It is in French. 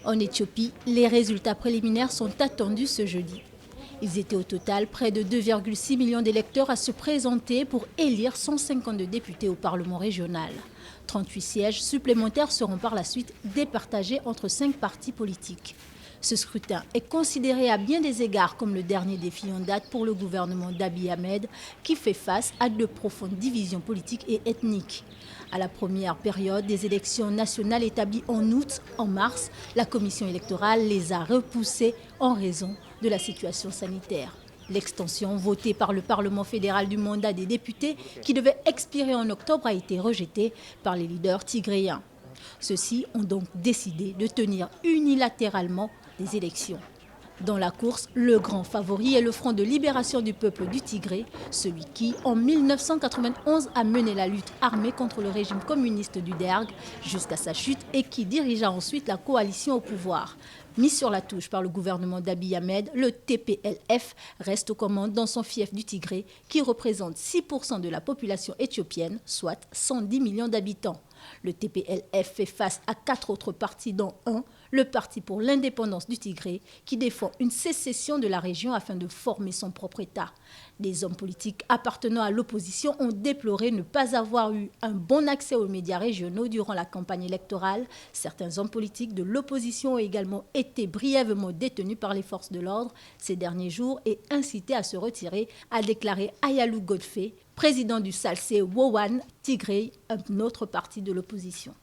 En Éthiopie, les résultats préliminaires sont attendus ce jeudi. Ils étaient au total près de 2,6 millions d'électeurs à se présenter pour élire 152 députés au Parlement régional. 38 sièges supplémentaires seront par la suite départagés entre 5 partis politiques. Ce scrutin est considéré à bien des égards comme le dernier défi en date pour le gouvernement d'Abiy Ahmed, qui fait face à de profondes divisions politiques et ethniques. À la première période des élections nationales établies en août, en mars, la commission électorale les a repoussées en raison de la situation sanitaire. L'extension votée par le Parlement fédéral du mandat des députés, qui devait expirer en octobre, a été rejetée par les leaders tigréens. Ceux-ci ont donc décidé de tenir unilatéralement des élections. Dans la course, le grand favori est le Front de libération du peuple du Tigré, celui qui, en 1991, a mené la lutte armée contre le régime communiste du Derg jusqu'à sa chute et qui dirigea ensuite la coalition au pouvoir. Mis sur la touche par le gouvernement d'Abiy Ahmed, le TPLF reste aux commandes dans son fief du Tigré, qui représente 6% de la population éthiopienne, soit 110 millions d'habitants. Le TPLF fait face à 4 autres partis, dont le Parti pour l'indépendance du Tigré, qui défend une sécession de la région afin de former son propre État. Des hommes politiques appartenant à l'opposition ont déploré ne pas avoir eu un bon accès aux médias régionaux durant la campagne électorale. Certains hommes politiques de l'opposition ont également été brièvement détenus par les forces de l'ordre ces derniers jours et incités à se retirer, a déclaré Ayalou Godfrey, président du Salsé Wowan Tigré, un autre parti de l'opposition.